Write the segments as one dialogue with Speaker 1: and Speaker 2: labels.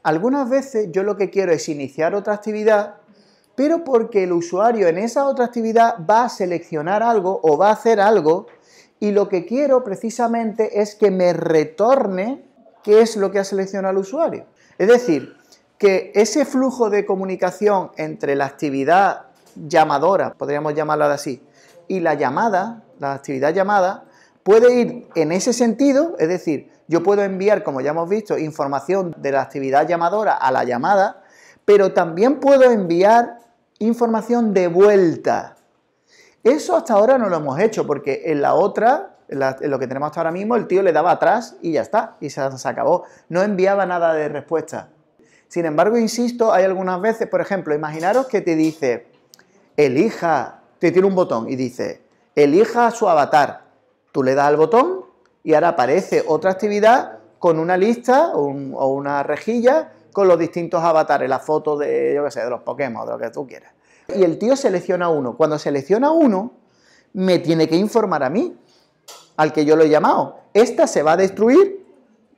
Speaker 1: Algunas veces yo lo que quiero es iniciar otra actividad, pero porque el usuario en esa otra actividad va a seleccionar algo o va a hacer algo, y lo que quiero precisamente es que me retorne qué es lo que ha seleccionado el usuario. Es decir, que ese flujo de comunicación entre la actividad llamadora, podríamos llamarla así, y la llamada, la actividad llamada, puede ir en ese sentido, es decir, yo puedo enviar, como ya hemos visto, información de la actividad llamadora a la llamada, pero también puedo enviar información de vuelta. Eso hasta ahora no lo hemos hecho, porque en la otra, en lo que tenemos hasta ahora mismo, el tío le daba atrás y ya está, y se acabó. No enviaba nada de respuesta. Sin embargo, insisto, hay algunas veces, por ejemplo, imaginaros que te dice, elija, te tiene un botón y dice, elija su avatar. Tú le das al botón y ahora aparece otra actividad con una lista o una rejilla con los distintos avatares, la foto de, yo qué sé, de los Pokémon, de lo que tú quieras. Y el tío selecciona uno. Cuando selecciona uno, me tiene que informar a mí, al que yo lo he llamado. Esta se va a destruir,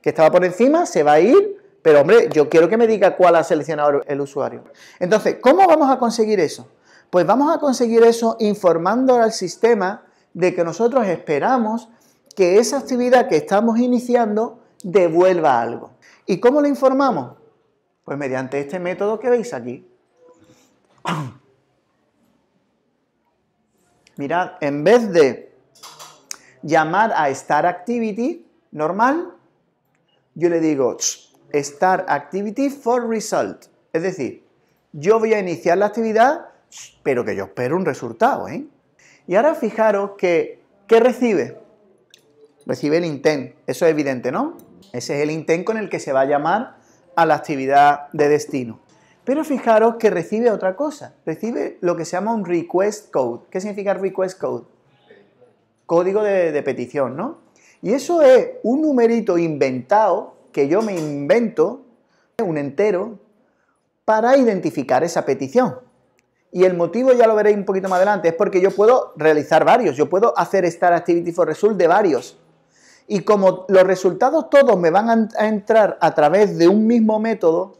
Speaker 1: que estaba por encima, se va a ir, pero hombre, yo quiero que me diga cuál ha seleccionado el usuario. Entonces, ¿cómo vamos a conseguir eso? Pues vamos a conseguir eso informando al sistema de que nosotros esperamos que esa actividad que estamos iniciando devuelva algo. ¿Y cómo lo informamos? Pues mediante este método que veis aquí. Mirad, en vez de llamar a StartActivity normal, yo le digo StartActivity for result. Es decir, yo voy a iniciar la actividad, pero que yo espero un resultado, ¿eh? Y ahora fijaros que, ¿qué recibe? Recibe el intent, eso es evidente, ¿no? Ese es el intent con el que se va a llamar a la actividad de destino. Pero fijaros que recibe otra cosa, recibe lo que se llama un request code. ¿Qué significa request code? Código de petición, ¿no? Y eso es un numerito inventado que yo me invento, un entero, para identificar esa petición. Y el motivo ya lo veréis un poquito más adelante, es porque yo puedo realizar varios, yo puedo hacer StartActivity for result de varios. Y como los resultados todos me van a entrar a través de un mismo método,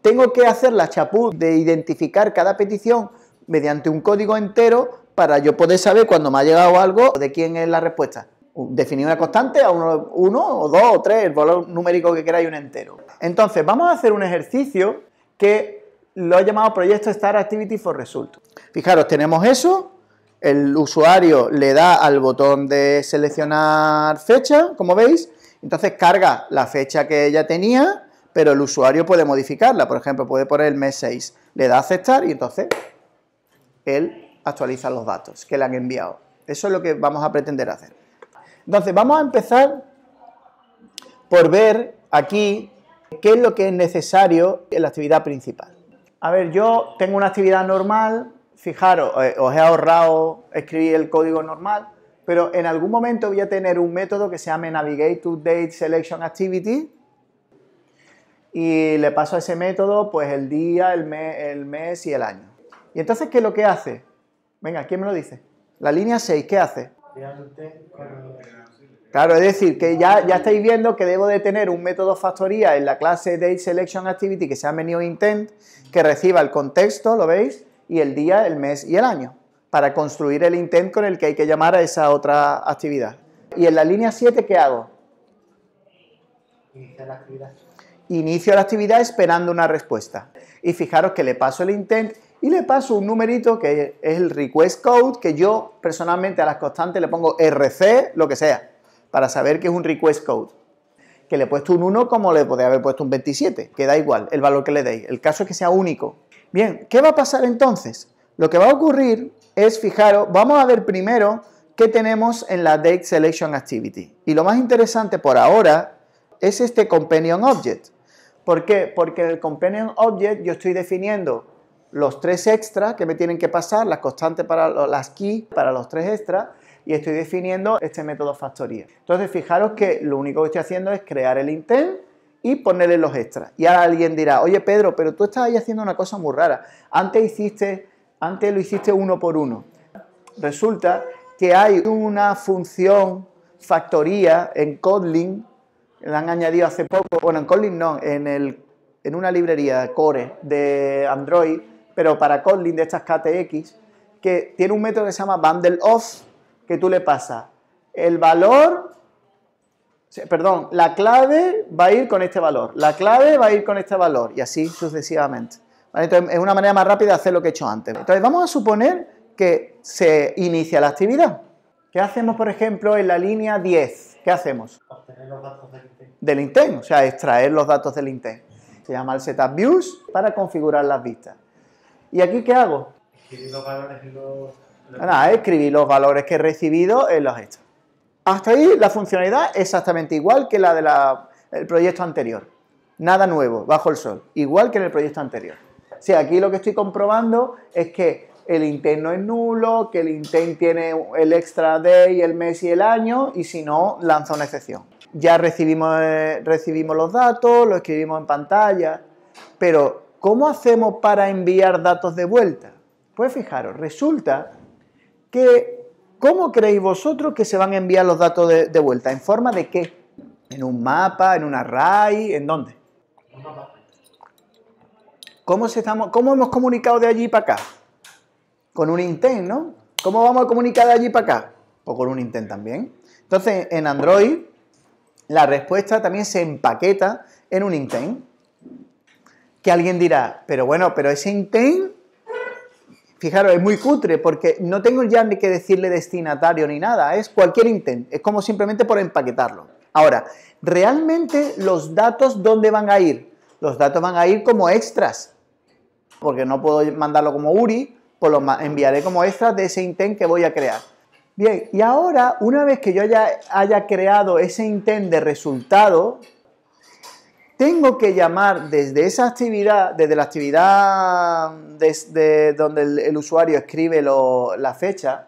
Speaker 1: tengo que hacer la chapuz de identificar cada petición mediante un código entero para yo poder saber cuando me ha llegado algo de quién es la respuesta. Definir una constante a uno o dos o tres, el valor numérico que queráis, un entero. Entonces, vamos a hacer un ejercicio que lo he llamado proyecto StartActivity for Result. Fijaros, tenemos eso, el usuario le da al botón de seleccionar fecha, como veis, entonces carga la fecha que ella tenía, pero el usuario puede modificarla, por ejemplo, puede poner el mes 6, le da a aceptar y entonces él actualiza los datos que le han enviado. Eso es lo que vamos a pretender hacer. Entonces, vamos a empezar por ver aquí qué es lo que es necesario en la actividad principal. A ver, yo tengo una actividad normal, fijaros, os he ahorrado escribir el código normal, pero en algún momento voy a tener un método que se llame Navigate to Date Selection Activity y le paso a ese método pues el día, el mes y el año. Y entonces, ¿qué es lo que hace? Venga, ¿quién me lo dice? La línea 6, ¿qué hace? Claro, es decir, que ya estáis viendo que debo de tener un método factoría en la clase Date Selection Activity que se llama NewIntent, que reciba el contexto, ¿lo veis? Y el día, el mes y el año, para construir el intent con el que hay que llamar a esa otra actividad. Y en la línea 7, ¿qué hago?
Speaker 2: Iniciar la actividad.
Speaker 1: Inicio la actividad esperando una respuesta. Y fijaros que le paso el intent y le paso un numerito que es el request code, que yo personalmente a las constantes le pongo RC, lo que sea, para saber que es un request code. Que le he puesto un 1 como le podría haber puesto un 27, que da igual el valor que le deis. El caso es que sea único. Bien, ¿qué va a pasar entonces? Lo que va a ocurrir es, fijaros, vamos a ver primero qué tenemos en la Date Selection Activity. Y lo más interesante por ahora es este Companion Object. ¿Por qué? Porque en el Companion Object yo estoy definiendo los 3 extras que me tienen que pasar, las constantes para las keys, para los 3 extras, y estoy definiendo este método factoría. Entonces, fijaros que lo único que estoy haciendo es crear el intent y ponerle los extras. Y ahora alguien dirá, oye Pedro, pero tú estás ahí haciendo una cosa muy rara. Antes lo hiciste uno por uno. Resulta que hay una función factoría en Kotlin, la han añadido hace poco, bueno, en Kotlin no, en el en una librería Core de Android, pero para Kotlin de estas KTX, que tiene un método que se llama bundle off, que tú le pasas el valor, perdón, la clave va a ir con este valor, la clave va a ir con este valor, y así sucesivamente. ¿Vale? Entonces, es una manera más rápida de hacer lo que he hecho antes. Entonces, vamos a suponer que se inicia la actividad. ¿Qué hacemos, por ejemplo, en la línea 10? ¿Qué hacemos?
Speaker 2: Obtener los datos del intent.
Speaker 1: Del intent, o sea, extraer los datos del intent. Se llama el setup views para configurar las vistas. ¿Y aquí qué hago?
Speaker 2: Escribir los valores y
Speaker 1: Nada, escribir los valores que he recibido en los hechos. Hasta ahí la funcionalidad es exactamente igual que la del proyecto anterior. Nada nuevo, bajo el sol. Igual que en el proyecto anterior. O sea, aquí lo que estoy comprobando es que el intent no es nulo, que el intent tiene el extra day, el mes y el año, y si no, lanza una excepción. Ya recibimos los datos, lo escribimos en pantalla, pero ¿cómo hacemos para enviar datos de vuelta? Pues fijaros, resulta que, ¿cómo creéis vosotros que se van a enviar los datos de vuelta? ¿En forma de qué? ¿En un mapa, en un array, en dónde?
Speaker 2: un mapa.
Speaker 1: ¿Cómo hemos comunicado de allí para acá? Con un intent, ¿no? ¿Cómo vamos a comunicar de allí para acá? Pues con un intent también. Entonces, en Android, la respuesta también se empaqueta en un intent. Que alguien dirá, pero bueno, pero ese intent, fijaros, es muy cutre, porque no tengo ya ni que decirle destinatario ni nada, es cualquier intent, es como simplemente por empaquetarlo. Ahora, ¿realmente los datos dónde van a ir? Los datos van a ir como extras, porque no puedo mandarlo como URI, pues lo enviaré como extras de ese intent que voy a crear. Bien, y ahora, una vez que yo haya creado ese intent de resultado, tengo que llamar desde esa actividad, desde la actividad donde el usuario escribe la fecha,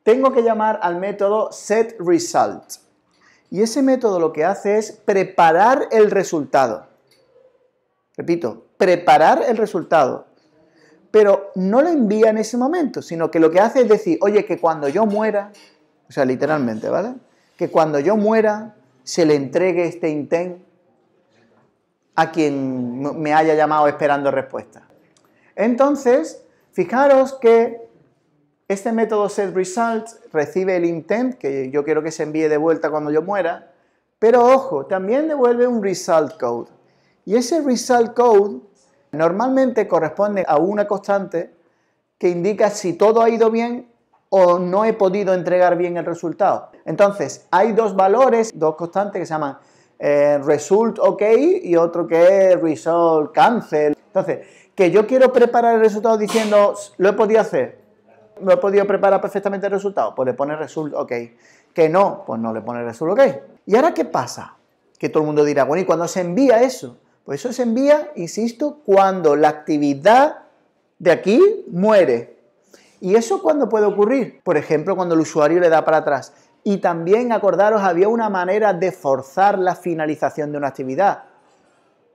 Speaker 1: tengo que llamar al método setResult. Y ese método lo que hace es preparar el resultado. Repito, preparar el resultado. Pero no lo envía en ese momento, sino que lo que hace es decir, oye, que cuando yo muera, o sea, literalmente, ¿vale? Que cuando yo muera se le entregue este intent a quien me haya llamado esperando respuesta. Entonces, fijaros que este método setResult recibe el intent, que yo quiero que se envíe de vuelta cuando yo muera, pero ojo, también devuelve un result code. Y ese result code normalmente corresponde a una constante que indica si todo ha ido bien o no he podido entregar bien el resultado. Entonces, hay dos valores, dos constantes que se llaman result OK y otro que es result cancel. Entonces, que yo quiero preparar el resultado diciendo, lo he podido hacer, lo he podido preparar perfectamente el resultado, pues le pone result OK. Que no, pues no le pone result OK. ¿Y ahora qué pasa? Que todo el mundo dirá, bueno, ¿y cuando se envía eso? Pues eso se envía, insisto, cuando la actividad de aquí muere. ¿Y eso cuándo puede ocurrir? Por ejemplo, cuando el usuario le da para atrás. Y también, acordaros, había una manera de forzar la finalización de una actividad.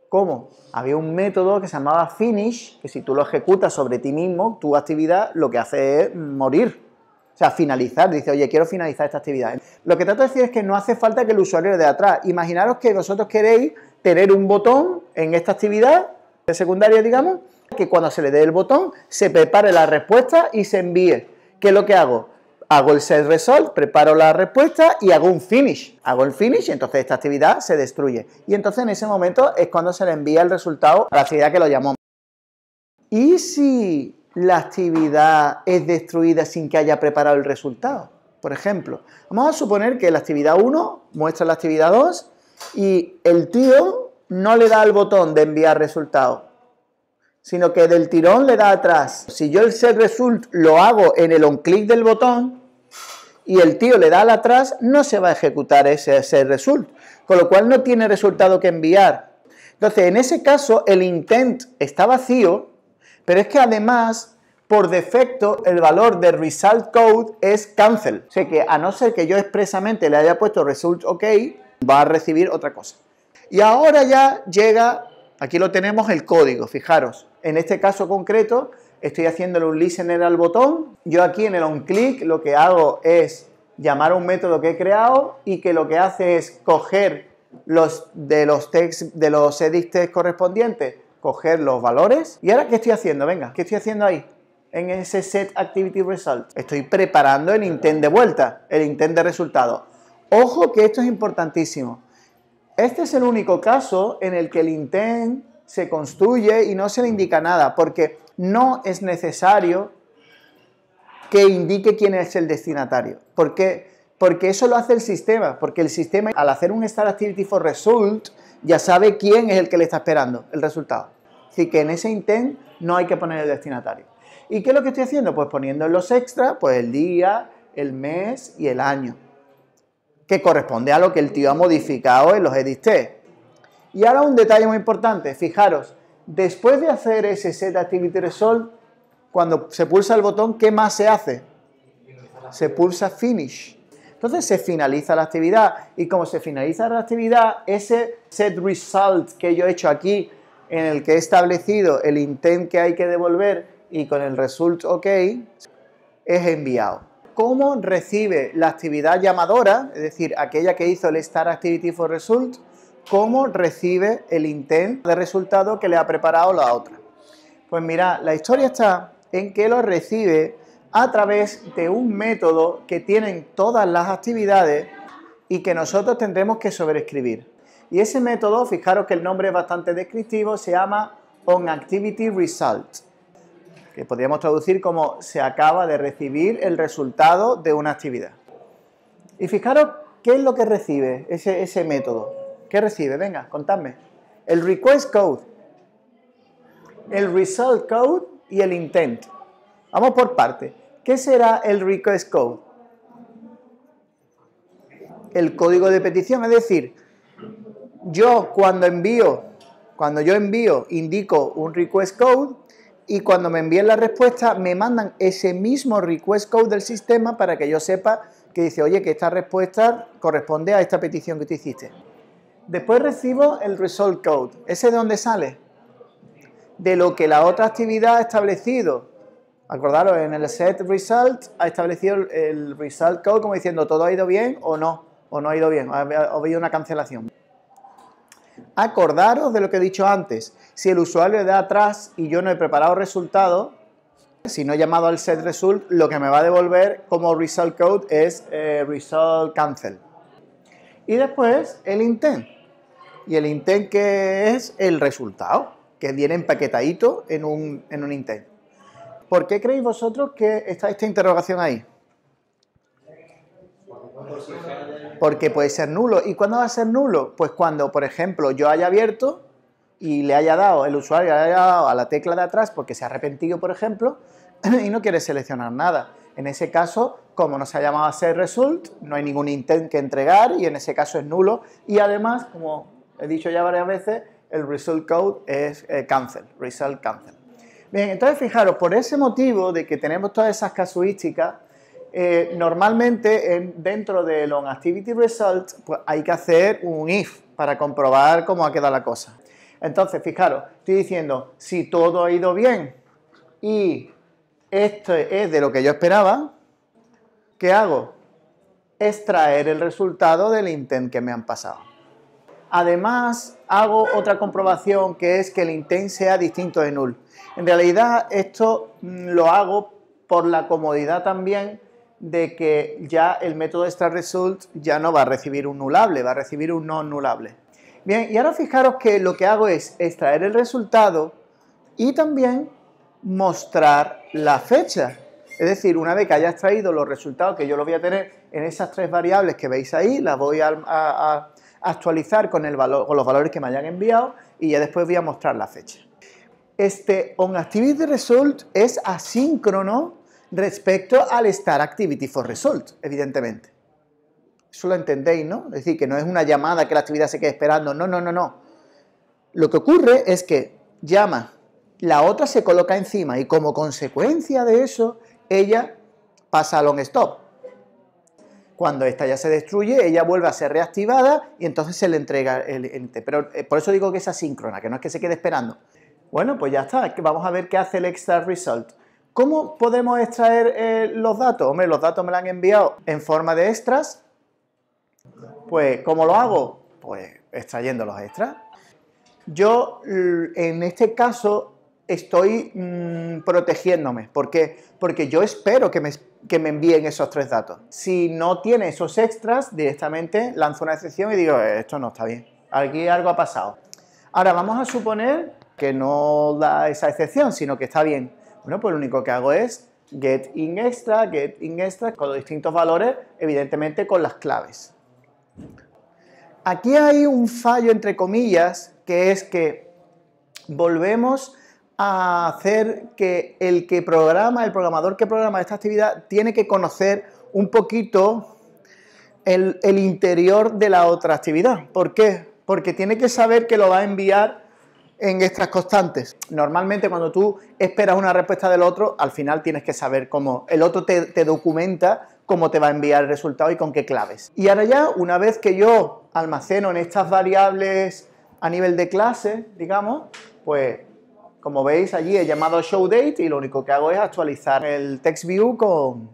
Speaker 1: ¿Cómo? Había un método que se llamaba finish, que si tú lo ejecutas sobre ti mismo, tu actividad lo que hace es morir. O sea, finalizar. Dice, oye, quiero finalizar esta actividad. Lo que trato de decir es que no hace falta que el usuario le dé atrás. Imaginaros que vosotros queréis tener un botón en esta actividad de secundaria, digamos, que cuando se le dé el botón se prepare la respuesta y se envíe. ¿Qué es lo que hago? Hago el setResult, preparo la respuesta y hago un finish. Hago el finish y entonces esta actividad se destruye. Y entonces en ese momento es cuando se le envía el resultado a la actividad que lo llamó. ¿Y si la actividad es destruida sin que haya preparado el resultado? Por ejemplo, vamos a suponer que la actividad 1 muestra la actividad 2 y el tío no le da al botón de enviar resultado, sino que del tirón le da atrás. Si yo el setResult lo hago en el onClick del botón y el tío le da al atrás, no se va a ejecutar ese setResult, con lo cual no tiene resultado que enviar. Entonces, en ese caso, el intent está vacío, pero es que además, por defecto, el valor de result code es cancel. O sea que, a no ser que yo expresamente le haya puesto result OK, va a recibir otra cosa. Y ahora ya llega, aquí lo tenemos, el código, fijaros. En este caso concreto, estoy haciéndole un listener al botón. Yo aquí en el onClick lo que hago es llamar a un método que he creado y que lo que hace es coger de los edit text correspondientes, coger los valores. ¿Y ahora qué estoy haciendo? Venga, ¿qué estoy haciendo ahí? En ese set activity result. Estoy preparando el intent de vuelta, el intent de resultado. Ojo que esto es importantísimo. Este es el único caso en el que el intent se construye y no se le indica nada, porque no es necesario que indique quién es el destinatario. ¿Por qué? Porque eso lo hace el sistema, porque el sistema al hacer un start activity for result ya sabe quién es el que le está esperando el resultado. Así que en ese intent no hay que poner el destinatario. ¿Y qué es lo que estoy haciendo? Pues poniendo en los extras, pues el día, el mes y el año, que corresponde a lo que el tío ha modificado en los edit text. Y ahora un detalle muy importante, fijaros, después de hacer ese set activity result, cuando se pulsa el botón, ¿qué más se hace? Se pulsa finish. Entonces se finaliza la actividad y como se finaliza la actividad, ese set result que yo he hecho aquí, en el que he establecido el intent que hay que devolver y con el result OK, es enviado. ¿Cómo recibe la actividad llamadora, es decir, aquella que hizo el start activity for result, cómo recibe el intent de resultado que le ha preparado la otra? Pues mira, la historia está en que lo recibe a través de un método que tienen todas las actividades y que nosotros tendremos que sobreescribir. Y ese método, fijaros que el nombre es bastante descriptivo, se llama onActivityResult, que podríamos traducir como se acaba de recibir el resultado de una actividad. Y fijaros qué es lo que recibe ese método. ¿Qué recibe? Venga, contadme. El request code, el result code y el intent. Vamos por partes. ¿Qué será el request code? El código de petición, es decir, yo cuando yo envío, indico un request code y cuando me envíen la respuesta me mandan ese mismo request code del sistema para que yo sepa que dice, oye, que esta respuesta corresponde a esta petición que tú hiciste. Después recibo el result code. ¿Ese de dónde sale? De lo que la otra actividad ha establecido. Acordaros, en el set result ha establecido el result code como diciendo todo ha ido bien o no ha ido bien, ha habido una cancelación. Acordaros de lo que he dicho antes, si el usuario le da atrás y yo no he preparado resultado, si no he llamado al set result, lo que me va a devolver como result code es result cancel. Y después el intent. Y el intent que es el resultado, que viene empaquetadito en un intent. ¿Por qué creéis vosotros que está esta interrogación ahí? Porque puede ser nulo. ¿Y cuándo va a ser nulo? Pues cuando, por ejemplo, yo haya abierto y le haya dado, el usuario le haya dado a la tecla de atrás porque se ha arrepentido, por ejemplo, y no quiere seleccionar nada. En ese caso, como no se ha llamado a set result, no hay ningún intent que entregar y en ese caso es nulo. Y además, como he dicho ya varias veces, el result code es cancel, result cancel. Bien, entonces fijaros, por ese motivo de que tenemos todas esas casuísticas, normalmente dentro del onActivityResult pues hay que hacer un if para comprobar cómo ha quedado la cosa. Entonces, fijaros, estoy diciendo, si todo ha ido bien y esto es de lo que yo esperaba, ¿qué hago? Extraer el resultado del intent que me han pasado. Además, hago otra comprobación que es que el intent sea distinto de null. En realidad, esto lo hago por la comodidad también de que ya el método extraResult ya no va a recibir un nullable, va a recibir un no nullable. Bien, y ahora fijaros que lo que hago es extraer el resultado y también mostrar la fecha. Es decir, una vez que haya extraído los resultados que yo los voy a tener en esas tres variables que veis ahí, las voy a actualizar con los valores que me hayan enviado y ya después voy a mostrar la fecha. Este onActivityResult es asíncrono respecto al startActivityForResult, evidentemente. Eso lo entendéis, ¿no? Es decir, que no es una llamada que la actividad se quede esperando, no. Lo que ocurre es que llama, la otra se coloca encima y como consecuencia de eso, ella pasa al onStop. Cuando esta ya se destruye, ella vuelve a ser reactivada y entonces se le entrega el ente. Pero por eso digo que es asíncrona, que no es que se quede esperando. Bueno, pues ya está. Vamos a ver qué hace el extraResult. ¿Cómo podemos extraer los datos? Hombre, los datos me los han enviado en forma de extras. Pues, ¿cómo lo hago? Pues extrayendo los extras. Yo, en este caso, estoy protegiéndome. ¿Por qué? Porque yo espero que me envíen esos 3 datos. Si no tiene esos extras, directamente lanzo una excepción y digo, esto no está bien. Aquí algo ha pasado. Ahora, vamos a suponer que no da esa excepción, sino que está bien. Bueno, pues lo único que hago es get in extra, con los distintos valores, evidentemente con las claves. Aquí hay un fallo, entre comillas, que es que volvemos a hacer que el programador que programa esta actividad, tiene que conocer un poquito el interior de la otra actividad. ¿Por qué? Porque tiene que saber que lo va a enviar en extras constantes. Normalmente cuando tú esperas una respuesta del otro, al final tienes que saber cómo el otro te documenta cómo te va a enviar el resultado y con qué claves. Y ahora ya, una vez que yo almaceno en estas variables a nivel de clase, digamos, pues como veis allí he llamado showDate y lo único que hago es actualizar el TextView con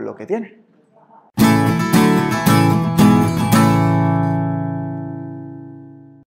Speaker 1: lo que tiene.